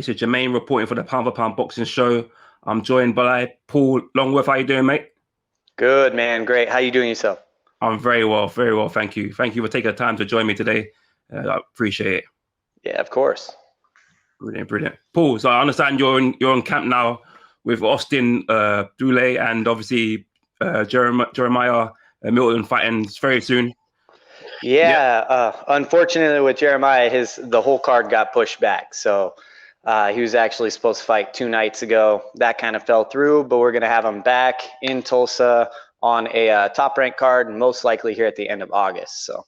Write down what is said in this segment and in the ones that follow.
This is Jermaine reporting for the Pound for Pound Boxing Show. I'm joined by Paul Longworth. How you doing, mate? Good, man. Great. How you doing yourself? I'm very well, very well. Thank you. Thank you for taking the time to join me today. I appreciate it. Yeah, of course. Brilliant, brilliant. Paul, so I understand you're on camp now with Austin, Dulay, and obviously Jeremiah Milton fighting very soon. Yeah. Unfortunately, with Jeremiah, the whole card got pushed back. So he was actually supposed to fight 2 nights ago. That kind of fell through, but we're going to have him back in Tulsa on a top-ranked card, and most likely here at the end of August. So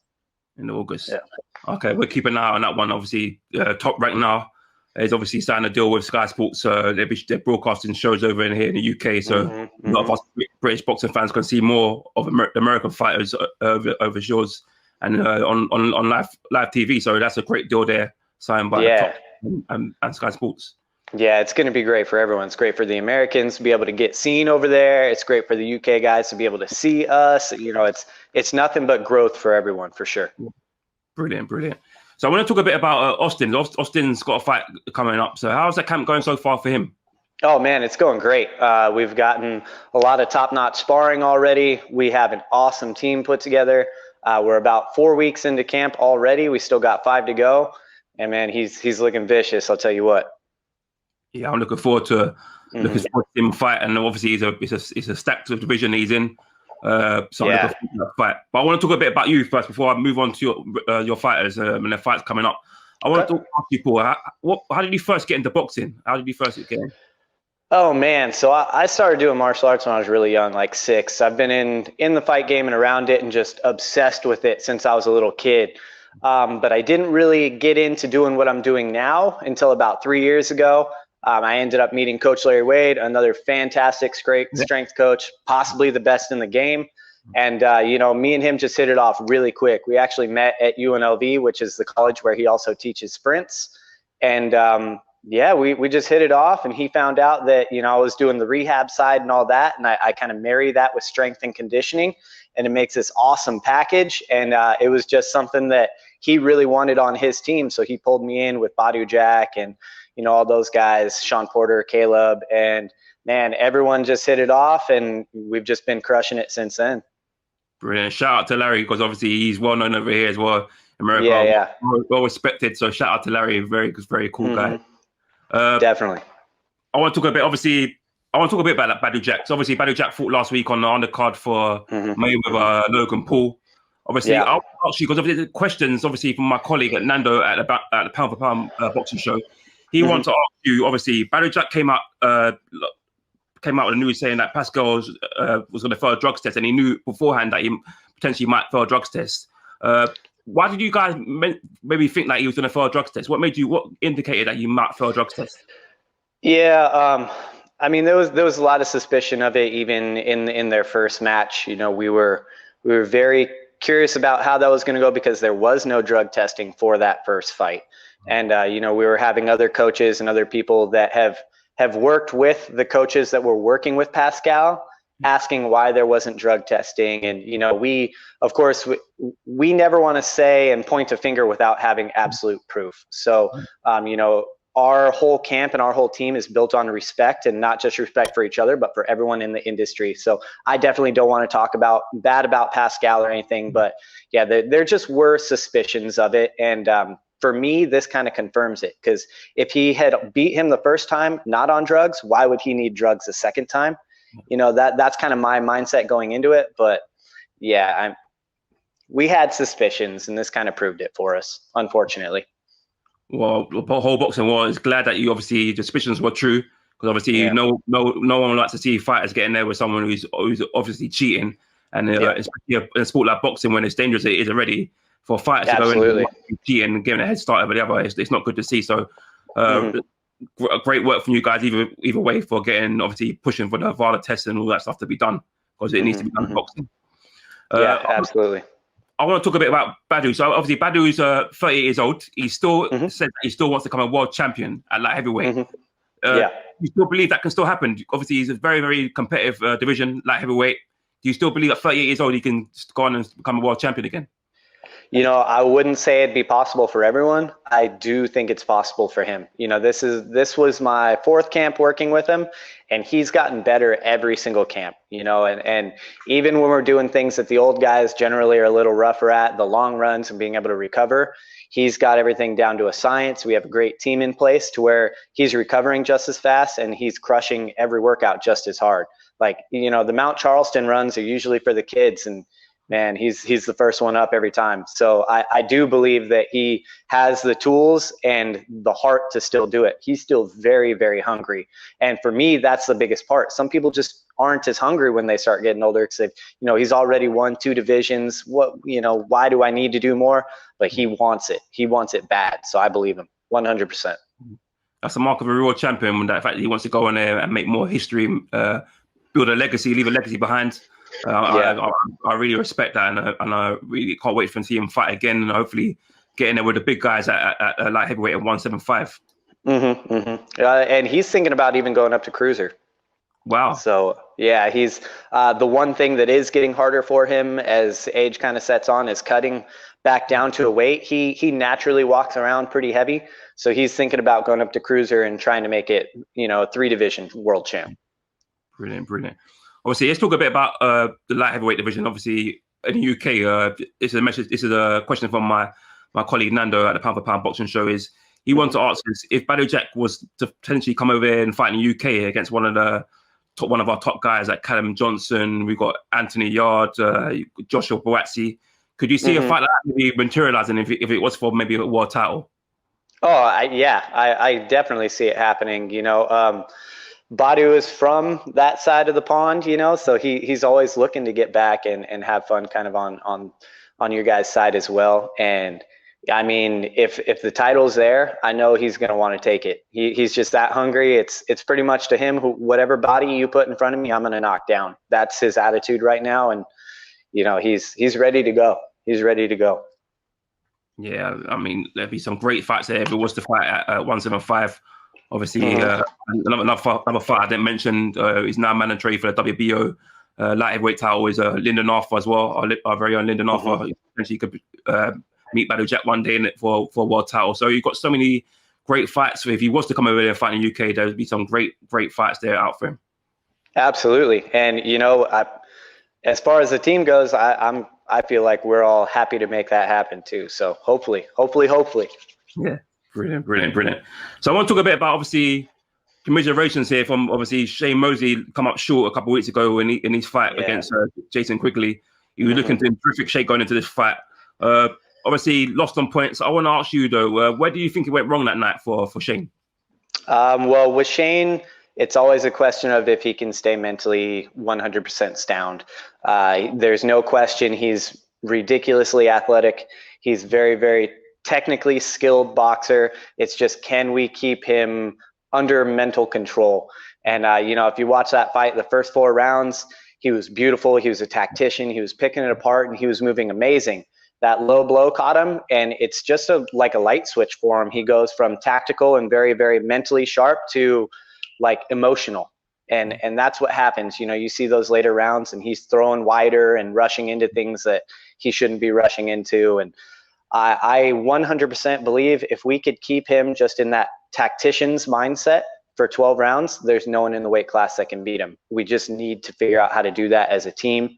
in August. Yeah. Okay, we'll keep an eye on that one. Obviously, top ranked now. He's obviously signed a deal with Sky Sports. They're broadcasting shows over here in the UK. So a lot of us British boxing fans can see more of the American fighters over yours and on live TV. So that's a great deal there, signed by the top and Sky Sports. Yeah, it's going to be great for everyone. It's great for the Americans to be able to get seen over there. It's great for the UK guys to be able to see us. You know, it's nothing but growth for everyone, for sure. Brilliant, brilliant. So I want to talk a bit about Austin. Austin's got a fight coming up. So how's that camp going so far for him? Oh, man, it's going great. We've gotten a lot of top-notch sparring already. We have an awesome team put together. We're about 4 weeks into camp already. We still got 5 to go. And, man, he's looking vicious, I'll tell you what. Yeah, I'm looking forward to him fight. And obviously it's a stacked division he's in. So I'm looking forward to that fight. But I want to talk a bit about you first before I move on to your fighters and their fights coming up. I want to ask you, Paul, how did you first get into boxing? How did you first get in? Oh, man. So I started doing martial arts when I was really young, like 6. I've been in the fight game and around it and just obsessed with it since I was a little kid. But I didn't really get into doing what I'm doing now until about 3 years ago. I ended up meeting Coach Larry Wade, another fantastic strength coach, possibly the best in the game. And, me and him just hit it off really quick. We actually met at UNLV, which is the college where he also teaches sprints. And, we just hit it off. And he found out that, I was doing the rehab side and all that. And I kind of marry that with strength and conditioning. And it makes this awesome package. And it was just something that he really wanted on his team. So he pulled me in with Badou Jack and, all those guys, Sean Porter, Caleb, and man, everyone just hit it off, and we've just been crushing it since then. Brilliant. Shout out to Larry, because obviously he's well known over here as well. America, well respected. So shout out to Larry, very cool guy. Definitely. I want to talk a bit about Badou Jack. So obviously Badou Jack fought last week on the undercard for Mayweather Logan Paul. Obviously, I'll ask you, because obviously the questions, obviously from my colleague at Nando at the Pound for Pound boxing show. He wanted to ask you, obviously, Badou Jack came out with the news saying that Pascal was going to fail a drugs test, and he knew beforehand that he potentially might fail a drugs test. Why did you guys maybe think that he was going to fail a drugs test? What indicated that he might fail a drugs test? Yeah, I mean, there was a lot of suspicion of it even in their first match. We were very curious about how that was going to go because there was no drug testing for that first fight. And, we were having other coaches and other people that have worked with the coaches that were working with Pascal, asking why there wasn't drug testing. And, we never want to say and point a finger without having absolute proof. So, our whole camp and our whole team is built on respect, and not just respect for each other, but for everyone in the industry. So I definitely don't want to talk bad about Pascal or anything, but yeah, there just were suspicions of it. And, for me, this kind of confirms it, because if he had beat him the first time, not on drugs, why would he need drugs the second time? That's kind of my mindset going into it. But yeah, we had suspicions, and this kind of proved it for us, unfortunately. Well, the whole boxing world is glad that the suspicions were true, because obviously no one likes to see fighters getting there with someone who's obviously cheating, and especially in a sport like boxing, when it's dangerous, it is already. For fighters to go in and cheat and giving a head start over the other, it's not good to see. So, great work from you guys either way for obviously pushing for the VADA test and all that stuff to be done, because it needs to be done in boxing. Absolutely. I want to talk a bit about Badou. So obviously Badou is 38 years old. He still said that he still wants to become a world champion at light heavyweight. You still believe that can still happen? Obviously, he's a very, very competitive division, light heavyweight. Do you still believe at 38 years old he can go on and become a world champion again? I wouldn't say it'd be possible for everyone. I do think it's possible for him. This was my fourth camp working with him, and he's gotten better every single camp, and even when we're doing things that the old guys generally are a little rougher at, the long runs and being able to recover, he's got everything down to a science. We have a great team in place to where he's recovering just as fast and he's crushing every workout just as hard. Like, the Mount Charleston runs are usually for the kids, and man, he's the first one up every time. So I do believe that he has the tools and the heart to still do it. He's still very, very hungry. And for me, that's the biggest part. Some people just aren't as hungry when they start getting older because he's already won 2 divisions. Why do I need to do more? But he wants it. He wants it bad. So I believe him 100%. That's the mark of a real champion, that fact that he wants to go on there and make more history, build a legacy, leave a legacy behind. I really respect that, and I really can't wait for him to see him fight again, and hopefully get in there with the big guys at light heavyweight at 175. And he's thinking about even going up to cruiser. Wow. So yeah, he's the one thing that is getting harder for him as age kind of sets on is cutting back down to a weight. He naturally walks around pretty heavy, so he's thinking about going up to cruiser and trying to make it 3 division world champ. Brilliant. Obviously, let's talk a bit about the light heavyweight division. Obviously, in the UK, this is a question from my colleague Nando at the Pound for Pound Boxing Show. He wants to ask us if Badou Jack was to potentially come over here and fight in the UK against one of our top guys like Callum Johnson. We've got Anthony Yard, Joshua Boatsi. Could you see a fight like that maybe materializing if it was for maybe a world title? Oh, I definitely see it happening. Badou is from that side of the pond, so he's always looking to get back and have fun kind of on your guys' side as well. And I mean, if the title's there, I know he's going to want to take it. He's just that hungry. It's pretty much to him, whatever body you put in front of me, I'm going to knock down. That's his attitude right now. And, he's ready to go. He's ready to go. Yeah, I mean, there'd be some great fights there if it was to fight at 175. Obviously, another fight I didn't mention is now mandatory for the WBO light heavyweight title is Lyndon Arthur as well. Our very own Lyndon Arthur. Potentially could meet Badou Jack one day in it for a world title. So you've got so many great fights. So if he was to come over there and fight in the UK, there would be some great fights there out for him. Absolutely. And, as far as the team goes, I feel like we're all happy to make that happen too. So hopefully. Yeah. Brilliant. So I want to talk a bit about, obviously, commiserations here from, obviously, Shane Mosley come up short a couple of weeks ago in his fight against Jason Quigley. He was looking in terrific shape going into this fight. Obviously, lost on points. I want to ask you, though, where do you think it went wrong that night for Shane? Well, with Shane, it's always a question of if he can stay mentally 100% sound. There's no question he's ridiculously athletic. He's very, very technically skilled boxer. It's just, can we keep him under mental control? And if you watch that fight, the first 4 rounds, he was beautiful. He was a tactician. He was picking it apart, and he was moving amazing. That low blow caught him, and it's just like a light switch for him. He goes from tactical and very, very mentally sharp to like emotional. And that's what happens. You see those later rounds, and he's throwing wider and rushing into things that he shouldn't be rushing into. And I 100% believe if we could keep him just in that tactician's mindset for 12 rounds, there's no one in the weight class that can beat him. We just need to figure out how to do that as a team.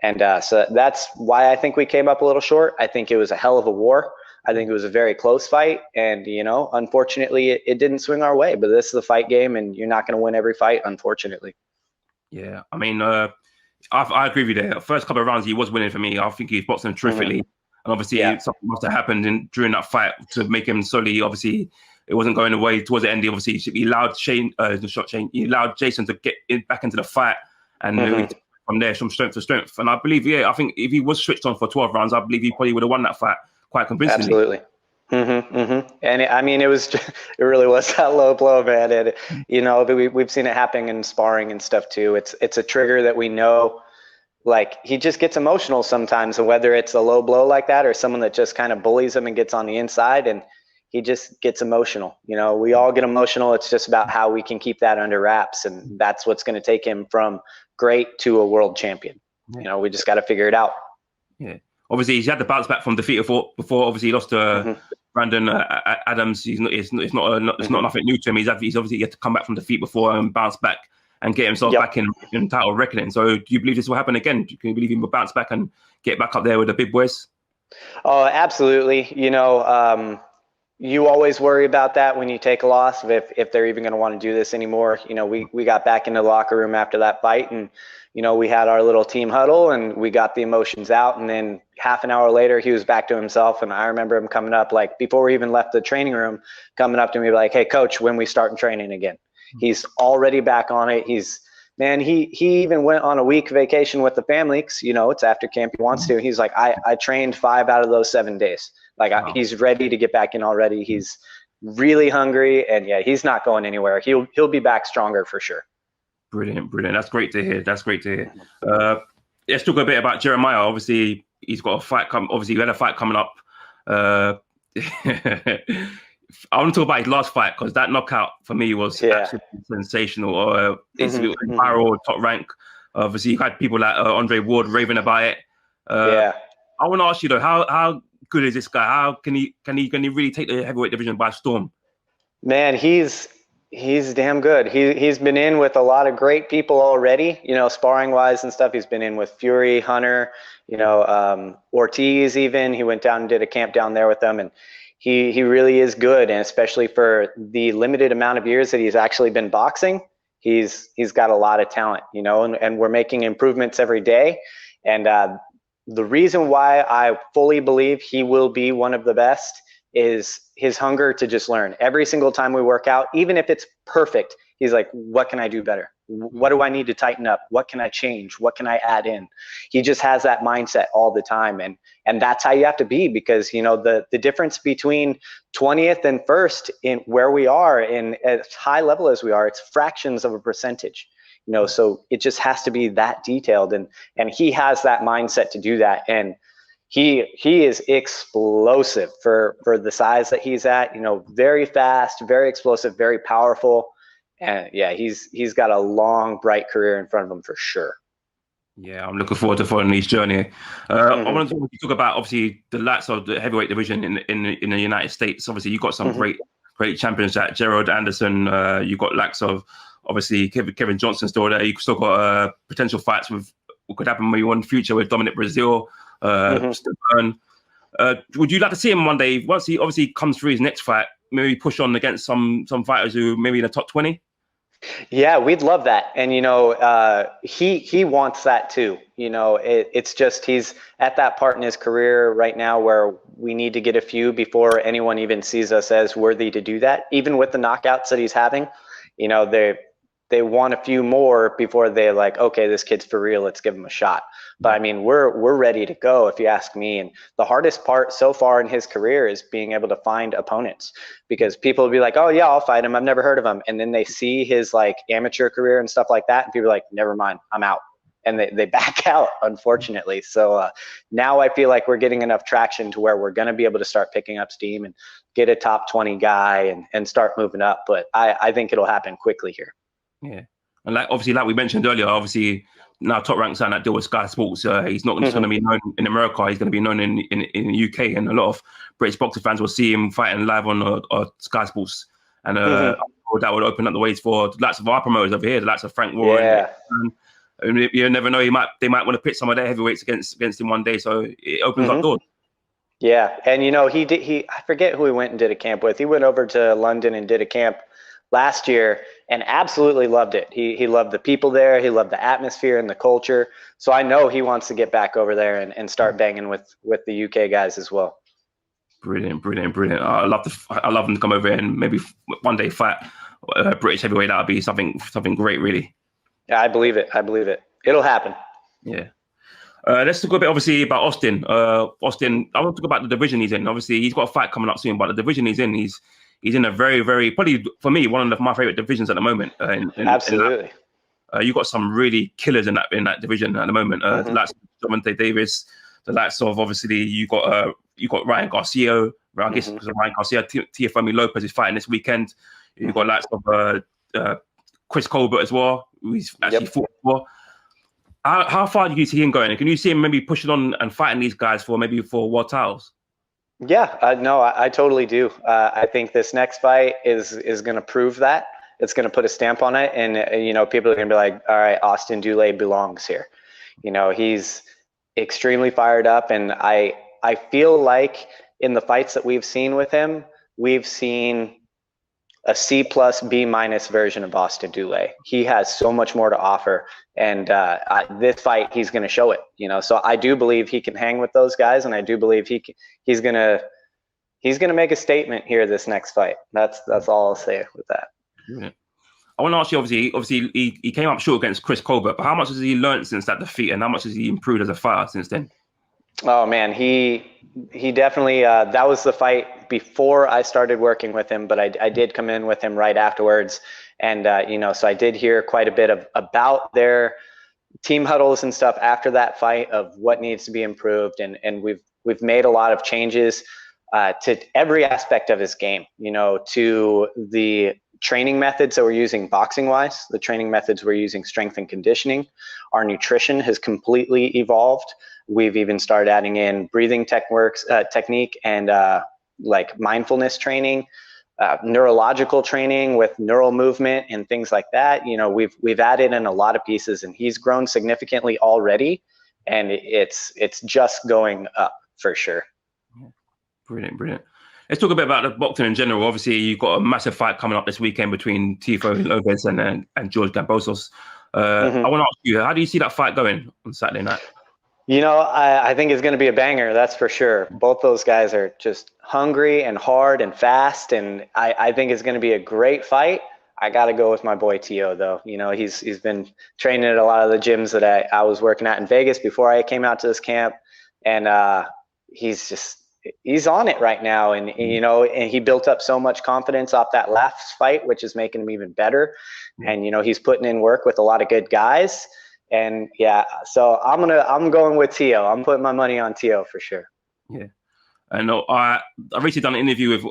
And so that's why I think we came up a little short. I think it was a hell of a war. I think it was a very close fight. And, unfortunately, it didn't swing our way. But this is the fight game, and you're not going to win every fight, unfortunately. Yeah, I mean, I agree with you there. First couple of rounds, he was winning for me. I think he was boxing terrifically. And obviously, something must have happened during that fight to make him slowly. Obviously, it wasn't going away towards the end. Obviously, he allowed He allowed Jason to get back into the fight, and from there, from strength to strength. And I believe, I think if he was switched on for 12 rounds, I believe he probably would have won that fight quite convincingly. Absolutely. And it really was that low blow, man. And we've seen it happen in sparring and stuff too. It's a trigger that we know. Like, he just gets emotional sometimes, and whether it's a low blow like that or someone that just kind of bullies him and gets on the inside, and he just gets emotional. We all get emotional. It's just about how we can keep that under wraps, and that's what's going to take him from great to a world champion. We just got to figure it out. Yeah. Obviously, he's had the bounce back from defeat before. Obviously, he lost to Brandon Adams. It's not nothing new to him. He's obviously had to come back from defeat before and bounce back and get himself back in title reckoning. So, do you believe this will happen again? Do you believe he will bounce back and get back up there with the big boys? Oh, absolutely. You know, you always worry about that when you take a loss, if they're even going to want to do this anymore. You know, we got back into the locker room after that fight, and you know, we had our little team huddle and we got the emotions out, and then half an hour later he was back to himself. And I remember him coming up, like before we even left the training room, coming up to me like, "Hey coach, when we start training again?" He's already back on it. He even went on a week vacation with the family, 'cause, you know, it's after camp, he wants to. He's like, I trained 5 out of those 7 days. Like, wow. He's ready to get back in already. He's really hungry, and yeah, he's not going anywhere. He'll be back stronger for sure. Brilliant. That's great to hear. Let's talk a bit about Jeremiah. Obviously, he's got a fight Obviously, he had a fight coming up. I want to talk about his last fight, because that knockout for me was absolutely sensational. It's viral, top rank. Obviously, you had people like Andre Ward raving about it. I want to ask you though, how good is this guy? How can he really take the heavyweight division by storm? Man, he's damn good. He's been in with a lot of great people already, you know, sparring wise and stuff. He's been in with Fury, Hunter, you know, Ortiz even. He went down and did a camp down there with them, and he really is good. And especially for the limited amount of years that he's actually been boxing, he's got a lot of talent, you know, and we're making improvements every day. And the reason why I fully believe he will be one of the best is his hunger to just learn. Every single time we work out, even if it's perfect, he's like, what can I do better? What do I need to tighten up? What can I change? What can I add in? He just has that mindset all the time. And that's how you have to be, because, you know, the difference between 20th and 1st in where we are in as high level as we are, it's fractions of a percentage. You know, so it just has to be that detailed, and he has that mindset to do that. And he is explosive for the size that he's at, you know, very fast, very explosive, very powerful. And yeah, he's got a long, bright career in front of him for sure. Yeah, I'm looking forward to following his journey. I want to talk about obviously the likes of the heavyweight division in the United States. Obviously, you've got some great champions like Gerald Anderson. You've got likes of obviously Kevin Johnson still there. You've still got potential fights with what could happen maybe one future with Dominic Brazil. Would you like to see him one day, once he obviously comes through his next fight, maybe push on against some fighters who maybe in the top 20? Yeah, we'd love that. And, you know, he wants that too. You know, it's just he's at that part in his career right now where we need to get a few before anyone even sees us as worthy to do that. Even with the knockouts that he's having, you know, they want a few more before they're like, okay, this kid's for real, let's give him a shot. But I mean, we're ready to go, if you ask me. And the hardest part so far in his career is being able to find opponents, because people will be like, oh yeah, I'll fight him, I've never heard of him. And then they see his like amateur career and stuff like that, and people are like, never mind, I'm out. And they back out, unfortunately. So now I feel like we're getting enough traction to where we're going to be able to start picking up steam and get a top 20 guy and start moving up. But I think it'll happen quickly here. Yeah, and like we mentioned earlier, obviously now Top Rank signed that deal with Sky Sports. He's not just going to be known in America; he's going to be known in the UK, and a lot of British boxing fans will see him fighting live on Sky Sports, and that would open up the ways for lots of our promoters over here, the likes of Frank Warren. Yeah. And you never know, they might want to pit some of their heavyweights against him one day, so it opens up doors. Yeah, and you know, I forget who he went and did a camp with. He went over to London and did a camp last year and absolutely loved it. He loved the people there. He loved the atmosphere and the culture. So I know he wants to get back over there and start banging with the UK guys as well. Brilliant. I love them to come over and maybe one day fight British heavyweight. That would be something great, really. Yeah, I believe it. It'll happen. Yeah. Let's talk a bit, obviously, about Austin. Austin, I want to talk about the division he's in. Obviously, he's got a fight coming up soon, but the division he's in, he's in a very, very, probably for me, one of my favorite divisions at the moment. Absolutely. You've got some really killers in that division at the moment. The likes of Javante Davis, the likes of, obviously, you got Ryan Garcia. I guess because of Ryan Garcia, Teofimo Lopez is fighting this weekend. You've got likes of Chris Colbert as well, who he's actually fought for. How far do you see him going? Can you see him maybe pushing on and fighting these guys for world titles? Yeah, no, I totally do. I think this next fight is going to prove that. It's going to put a stamp on it, and people are going to be like, all right, Austin Dulay belongs here. He's extremely fired up, and I feel like in the fights that we've seen with him, we've seen a C+ B- version of Austin Dulay. He has so much more to offer, and this fight he's going to show it. So I do believe he can hang with those guys, and I do believe he's going to make a statement here this next fight. That's all I'll say with that. Yeah. I want to ask you, obviously he came up short against Chris Colbert, but how much has he learned since that defeat, and how much has he improved as a fighter since then? Oh man, he definitely that was the fight before I started working with him, but I did come in with him right afterwards, and so I did hear quite a bit about their team huddles and stuff after that fight of what needs to be improved, and we've made a lot of changes to every aspect of his game, to the training methods that we're using boxing wise, the training methods we're using strength and conditioning. Our nutrition has completely evolved. We've even started adding in breathing technique and like mindfulness training, neurological training with neural movement and things like that. We've added in a lot of pieces, and he's grown significantly already, and it's just going up for sure. Brilliant. Let's talk a bit about the boxing in general. Obviously, you've got a massive fight coming up this weekend between Tifo Lopez and George Gambosos. I want to ask you, how do you see that fight going on Saturday night? I think it's going to be a banger, that's for sure. Both those guys are just hungry and hard and fast, and I think it's going to be a great fight. I got to go with my boy Tio, though. He's been training at a lot of the gyms that I was working at in Vegas before I came out to this camp, and he's on it right now, and and he built up so much confidence off that last fight, which is making him even better. And he's putting in work with a lot of good guys. And yeah, so I'm going with Tio. I'm putting my money on Tio for sure. Yeah. And I've recently done an interview with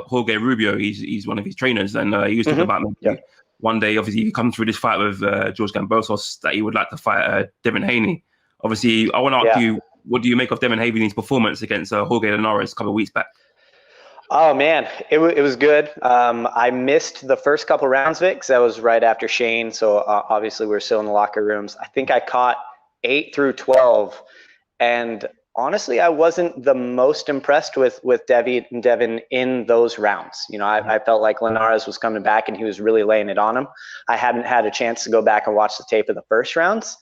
Jorge Rubio. He's one of his trainers, and he was talking about maybe one day, obviously, he comes through this fight with George Gambosos, that he would like to fight Devin Haney. Obviously, I want to ask you, what do you make of Devin Haney's performance against Jorge Linares a couple of weeks back? Oh man, it was good. I missed the first couple rounds of it because that was right after Shane. So obviously we were still in the locker rooms. I think I caught 8 through 12, and honestly, I wasn't the most impressed with Devin in those rounds. I felt like Linares was coming back and he was really laying it on him. I hadn't had a chance to go back and watch the tape of the first rounds.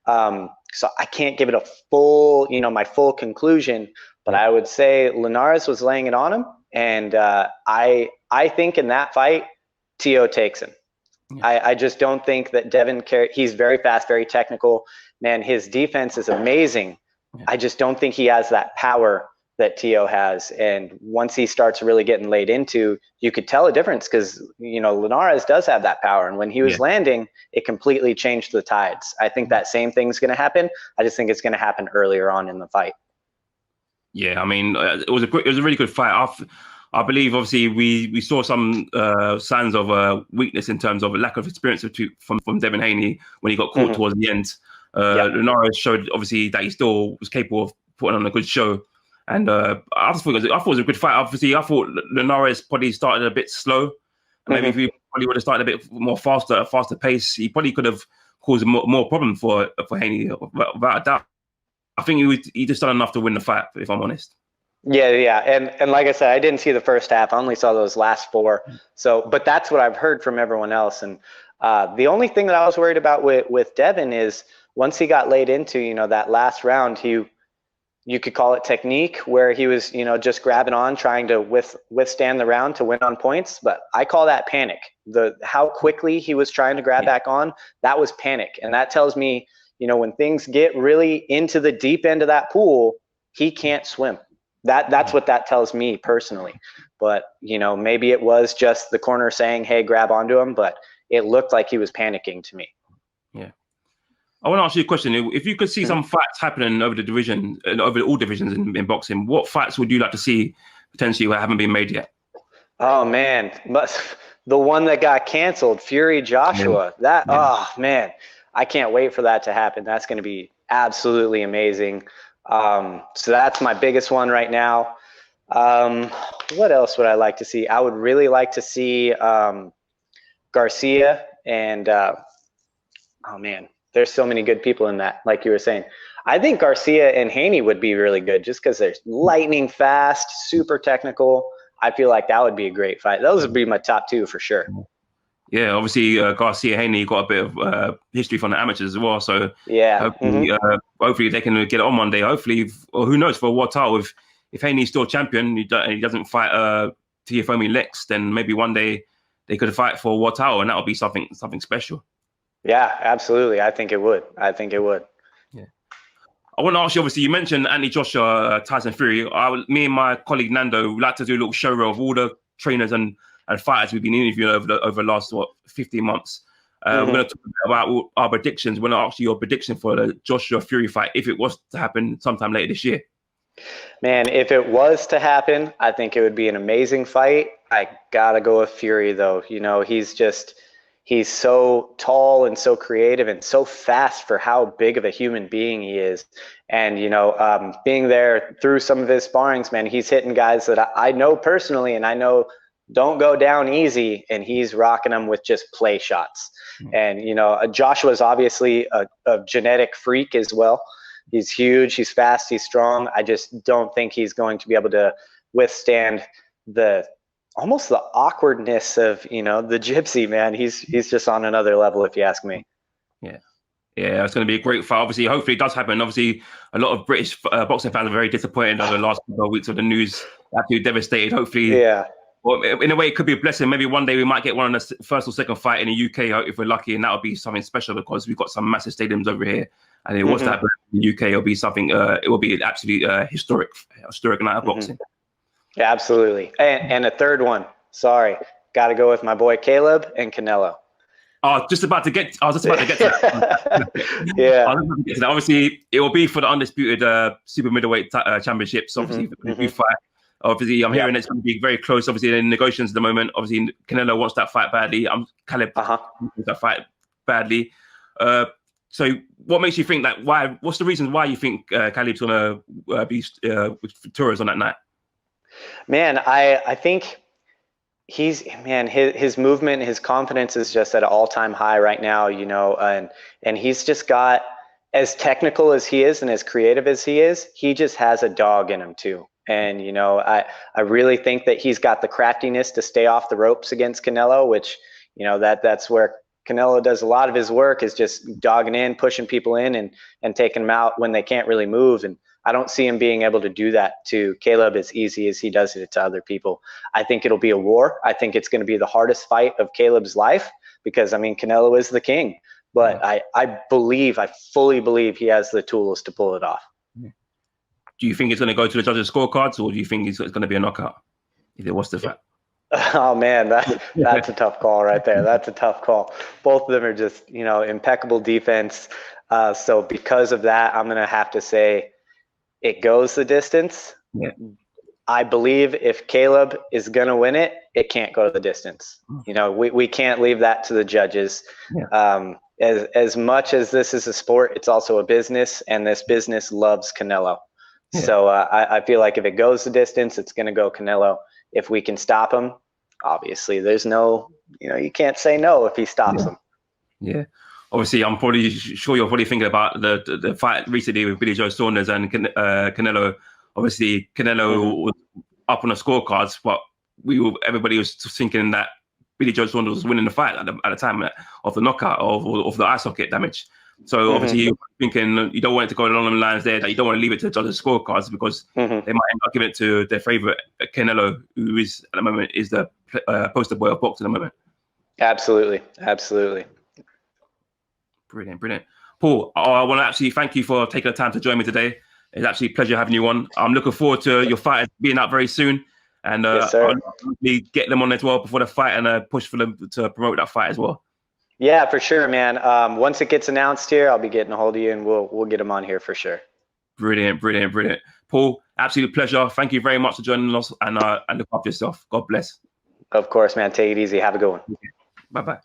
So I can't give it a full, my full conclusion, but I would say Linares was laying it on him. And I think in that fight, Tio takes him. Yeah. I just don't think that Devin he's very fast, very technical. Man, his defense is amazing. Yeah. I just don't think he has that power that Tio has. And once he starts really getting laid into, you could tell a difference because, Linares does have that power. And when he was landing, it completely changed the tides. I think that same thing's going to happen. I just think it's going to happen earlier on in the fight. Yeah, I mean, it was a really good fight. I believe, obviously, we saw some signs of weakness in terms of a lack of experience from Devin Haney when he got caught towards the end. Linares showed, obviously, that he still was capable of putting on a good show. And I thought it was a good fight. Obviously, I thought Linares probably started a bit slow. Maybe if he probably would have started a bit more faster pace, he probably could have caused more problem for Haney, without a doubt. I think he just done enough to win the fight, if I'm honest. Yeah. And like I said, I didn't see the first half. I only saw those last 4. So, but that's what I've heard from everyone else. And the only thing that I was worried about with Devin is once he got laid into, that last round, you could call it technique, where he was, just grabbing on, trying to withstand the round to win on points. But I call that panic. How quickly he was trying to grab back on, that was panic. And that tells me, when things get really into the deep end of that pool, he can't swim. That's what that tells me personally. But, maybe it was just the corner saying, hey, grab onto him, but it looked like he was panicking to me. Yeah. I want to ask you a question. If you could see some fights happening over all divisions in boxing, what fights would you like to see potentially that haven't been made yet? Oh man, but the one that got canceled, Fury Joshua. Oh man, I can't wait for that to happen. That's going to be absolutely amazing. So that's my biggest one right now. What else would I like to see? I would really like to see Garcia and oh man, there's so many good people in that, like you were saying. I think Garcia and Haney would be really good just because they're lightning fast, super technical. I feel like that would be a great fight. Those would be my top two for sure. Yeah, obviously Garcia, Haney got a bit of history from the amateurs as well. So yeah, hopefully they can get it on one day. Hopefully, or who knows, for a world title, if Haney's still champion, he doesn't fight Tiafoe Lex, then maybe one day they could fight for a world title, and that would be something special. Yeah, absolutely. I think it would. Yeah. I want to ask you, obviously, you mentioned Anthony Joshua, Tyson Fury. Me and my colleague Nando would like to do a little show reel of all the trainers and fighters we've been interviewing over the last 15 months. We're going to talk about our predictions. We're going to ask you your prediction for the Joshua Fury fight if it was to happen sometime later this year. Man, if it was to happen, I think it would be an amazing fight. I gotta go with Fury though. You know, he's so tall and so creative and so fast for how big of a human being he is. And, you know, being there through some of his sparrings, man, he's hitting guys that I know personally and I know don't go down easy, and he's rocking them with just play shots. And, you know, Joshua's obviously a genetic freak as well. He's huge, he's fast, he's strong. I just don't think he's going to be able to withstand almost the awkwardness of, you know, the gypsy, man. He's just on another level, if you ask me. Yeah, it's going to be a great fight. Obviously, hopefully it does happen. Obviously, a lot of British boxing fans are very disappointed over the last couple of weeks of the news. Absolutely devastated. Hopefully, well, in a way, it could be a blessing. Maybe one day we might get one on the first or second fight in the UK if we're lucky, and that would be something special because we've got some massive stadiums over here. And if it was to happen in the UK, it'll be something. It will be an absolutely historic night of boxing. Yeah, absolutely. And a third one. Sorry, got to go with my boy Caleb and Canelo. I was just about to get to that. Yeah. Obviously, it will be for the undisputed super middleweight championships. Obviously, the new fight. Obviously, I'm hearing it's going to be very close. Obviously, in negotiations at the moment. Obviously, Canelo wants that fight badly. Caleb wants that fight badly. So, what makes you think that? What's the reason why you think Caleb's going to be victorious on that night? Man, I think his movement, his confidence is just at an all-time high right now. You know, and he's just got, as technical as he is and as creative as he is, he just has a dog in him too. And, you know, I really think that he's got the craftiness to stay off the ropes against Canelo, which, you know, that's where Canelo does a lot of his work, is just dogging in, pushing people in and taking them out when they can't really move. And I don't see him being able to do that to Caleb as easy as he does it to other people. I think it'll be a war. I think it's going to be the hardest fight of Caleb's life because, I mean, Canelo is the king. But I fully believe he has the tools to pull it off. Do you think it's going to go to the judges' scorecards, or do you think it's going to be a knockout if it was the fight? Oh man, that's a tough call right there. That's a tough call. Both of them are just, you know, impeccable defense. So because of that, I'm going to have to say it goes the distance. Yeah. I believe if Caleb is going to win it, it can't go the distance. You know, we can't leave that to the judges. Yeah. As much as this is a sport, it's also a business, and this business loves Canelo. Yeah. So I feel like if it goes the distance, it's going to go Canelo. If we can stop him, obviously there's no, you know, you can't say no if he stops him. Yeah. Obviously, I'm probably sure you're probably thinking about the fight recently with Billy Joe Saunders and Canelo. Obviously, Canelo was up on the scorecards, but everybody was thinking that Billy Joe Saunders was winning the fight at the time of the knockout of the eye socket damage. So obviously you're thinking you don't want it to go along the lines there, that you don't want to leave it to the judges' scorecards because they might end up giving it to their favorite Canelo, who is at the moment is the poster boy of boxing at the moment. Absolutely. Brilliant. Paul, I want to actually thank you for taking the time to join me today. It's actually a pleasure having you on. I'm looking forward to your fight being out very soon, and yes, I'll get them on as well before the fight and push for them to promote that fight as well. Yeah, for sure, man. Once it gets announced here, I'll be getting a hold of you, and we'll get them on here for sure. Brilliant. Paul, absolute pleasure. Thank you very much for joining us, and look after yourself. God bless. Of course, man. Take it easy. Have a good one. Bye-bye.